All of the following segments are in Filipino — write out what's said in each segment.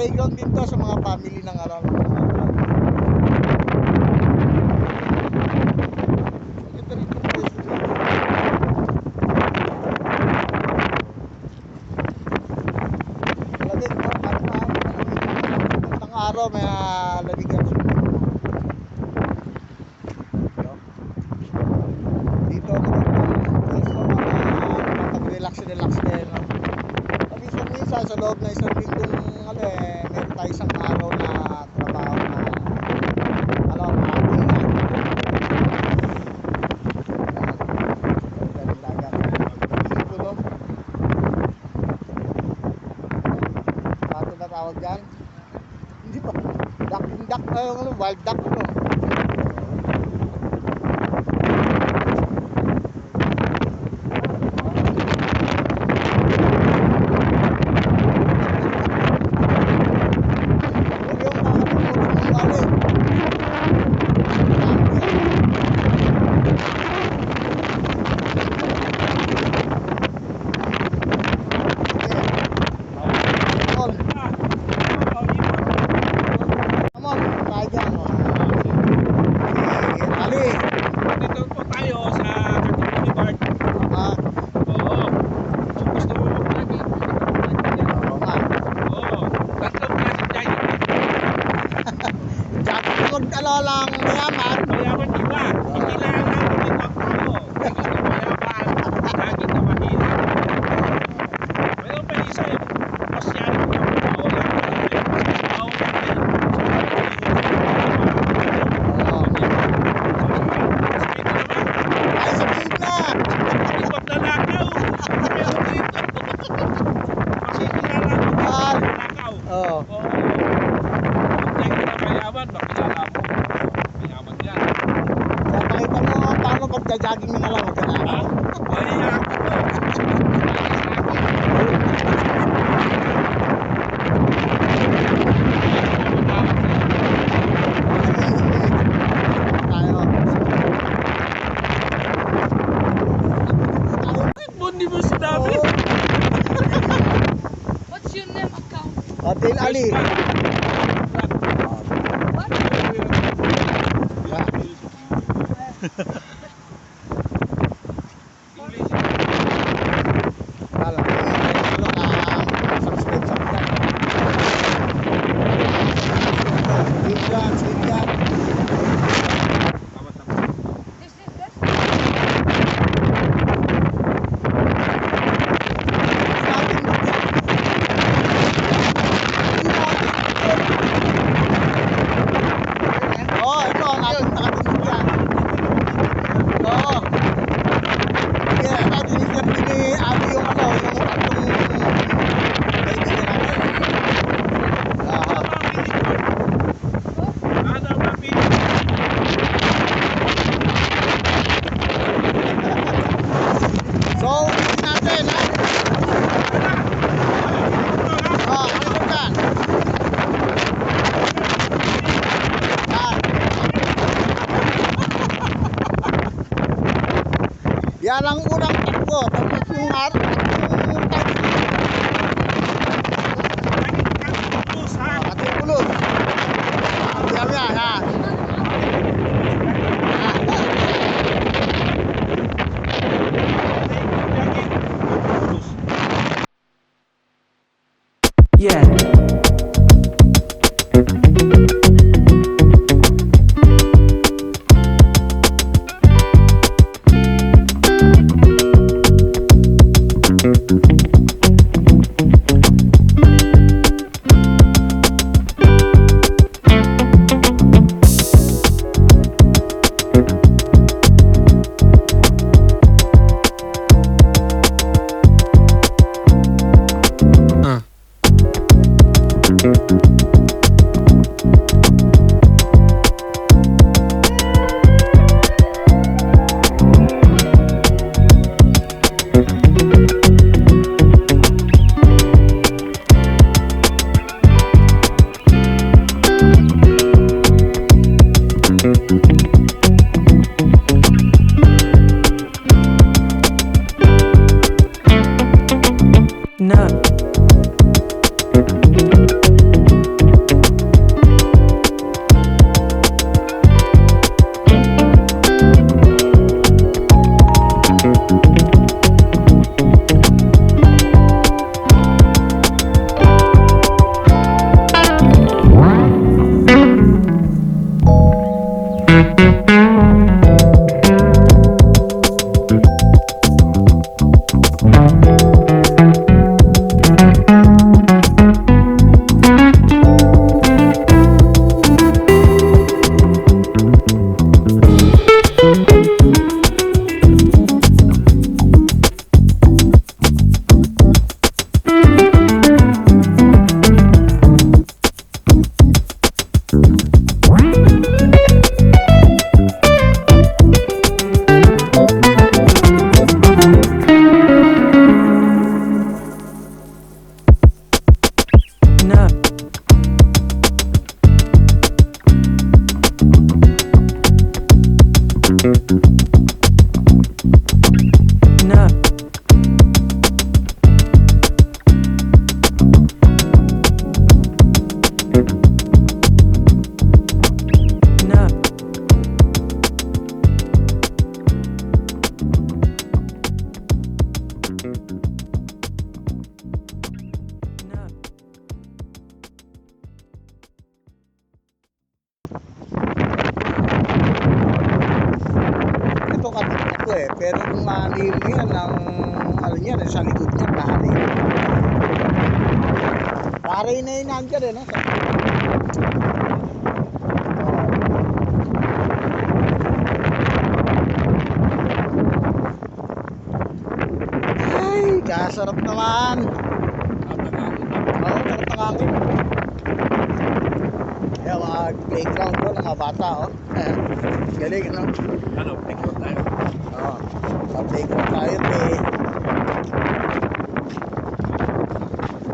playground din to sa mga family ng araw. Ito rin yung pwesto dito. Lamig, no? Ang araw may lamigan sa dito magandang pwesto makapag-relax din, no? Minsan sa loob na isang linggong meron tayo isang araw na trabaho na pato na tawag dyan? Hindi pa wild duck, no? Lang mayaman iba. Hindi lang dito tayo. Mayaman, lagi na mahina. Pero pa isa pasyari ko lang ay sabihin na ipag lalakaw pero dito kasi nilalakaw oo mayaman makilala mo mayaman yan kaya pakita mo paano pagja-jogging mo na lang magkalakaw hindi mo sinabi. What's your name account? Hotel Ali. What? Yan ang unang takbo. Tapos yung ating pulos. Diyan yan, ha? Yeah. Na. Na. Na. Ito katikot ko eh. Pero kung mahalil mo yan, ang ano yan, sa likod niya, mahalil. Paray na yun nandiyan eh, no? Ay, kasarap naman. Oo, sarap ng hangin. Ayan, mga playground ko ng mga bata, oh. Galing, ano? Ano, playground tayo? Oo, sa playground tayo, eh.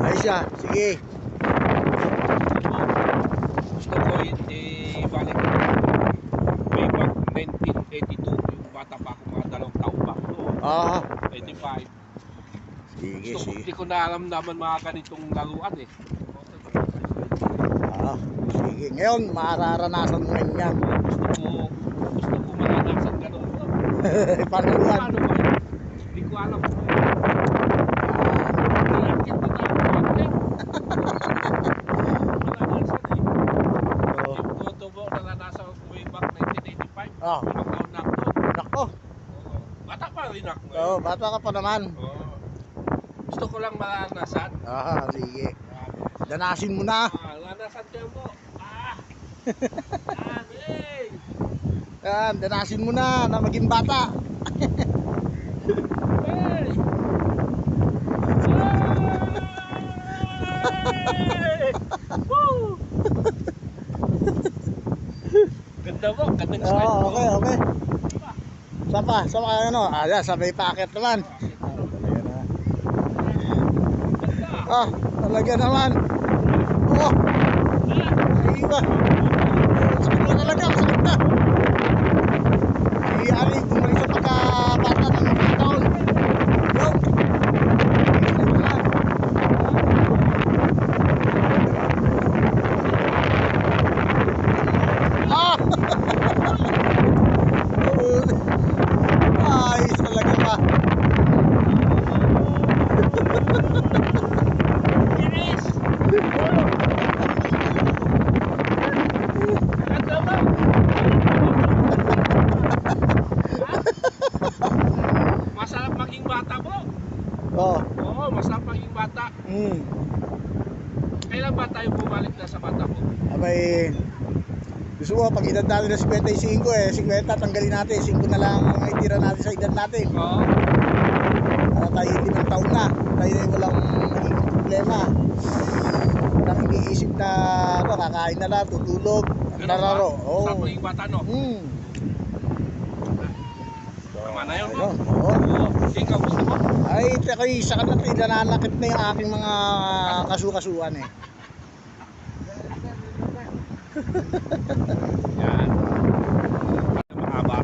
Ayos siya, sige. Gusto ko hindi balik way back 1982, yung bata pa ako, mga 2 taon pa ako. Oo. 85. Sige, Gusto ko, sige. hindi ko na alam naman mga ganitong laruan eh. Ah, sige. Ngayon, mararanasan mo ngayon yan. Gusto ko maranasan ganun. Paano yan? Paano ba? Hindi ko alam. Nalakit ko na ako. Maranasan eh. Oo. Yung photo mo, naranasan ko way back 1985. Ah, 5 taon na ako. nako. Oo. Bata pa rin ako Oo, ngayon. bata ka pa naman. Oo. Gusto ko lang maranasan. Ah, sige. Danasin mo na. Naranasan ko mo. Amin! Yan, danasin mo na maging bata. Hey! Hey! Woo! Ganda mo, gandang style Oo, mo. okay, okay. Sapa, ano? Ah, yan, sabay packet naman. Ah, talaga naman. Oh, ay iba. Sakit na talaga, sakit na. Si Ali, bumalik sa pagkabata ng 5 taon. Yo. Ay, naman. Ah! Ayos talaga ba? Yes! Ganda mo! Masarap maging bata mo. Oh, Oo, masarap maging bata. Kailan ba tayo bumalik na sa bata mo? abay, gusto ko, pag edad natin na 55 eh, 50 tanggalin natin, 5 na lang ang itira natin sa edad natin. Oo. Tayo 5 taon na, tayo ay walang magiging problema. Walang iniisip na ano, kakain na lang, tutulog, nararo. Oo. Masarap maging bata, no? Tama na yun, no? Oo. Oo. Ikaw gusto mo? Ay, ako'y sa kanila nananakit na yung aking mga kasukasuan eh. Yan. Mahaba,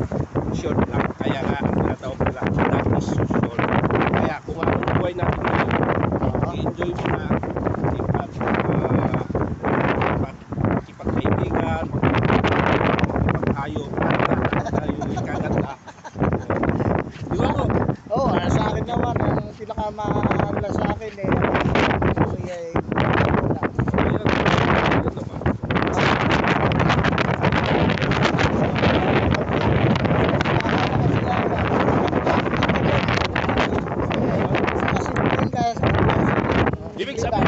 short lang. Kaya nga, ang tinatawag nila, that is short. Kaya kung anong buhay natin ngayon, i-enjoy mo na makipagkaibigan, makipag-ayo, tayo ikaganda. Di ba mo? Oo, sa akin naman, ang pinakamahalaga sa akin eh, kasi ay wala. Ibig sabihin,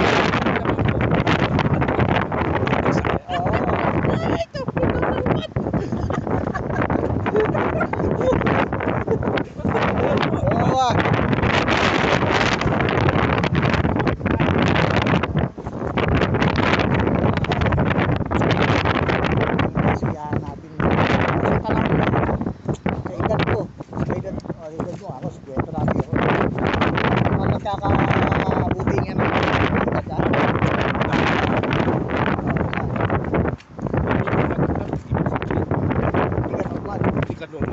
ano,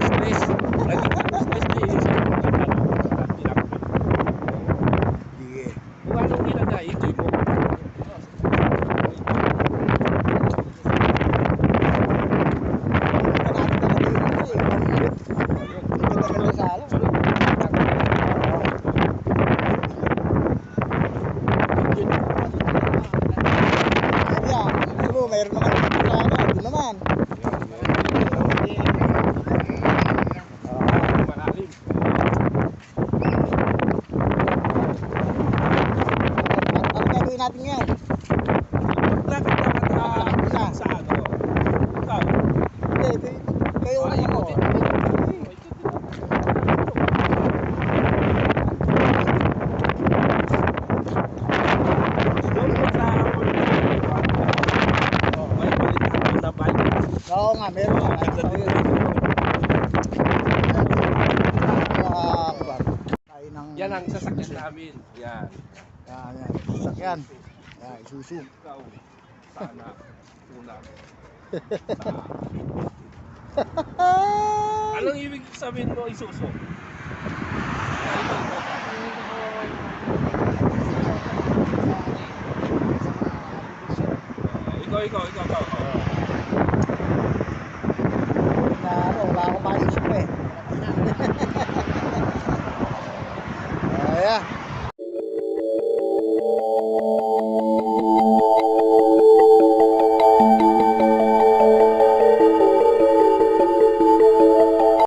stress. Naging stress na iisip mo. Sige. Kung anong ginagay, enjoy mo. Meron naman dito sa ano, doon naman. Malalim. Ano gagawin natin ngayon? Bakit Isa. sa ano? Ikaw. Hindi, kayo Ay, ano. Oo nga, meron nga. Nakita ko yun. Tayo ng... Yan ang sasakyan namin. Yan. Yan. Sasakyan. Yan, Isuzu. Ikaw. Sana. Una. Anong ibig sabihin mo isuso? Ikaw.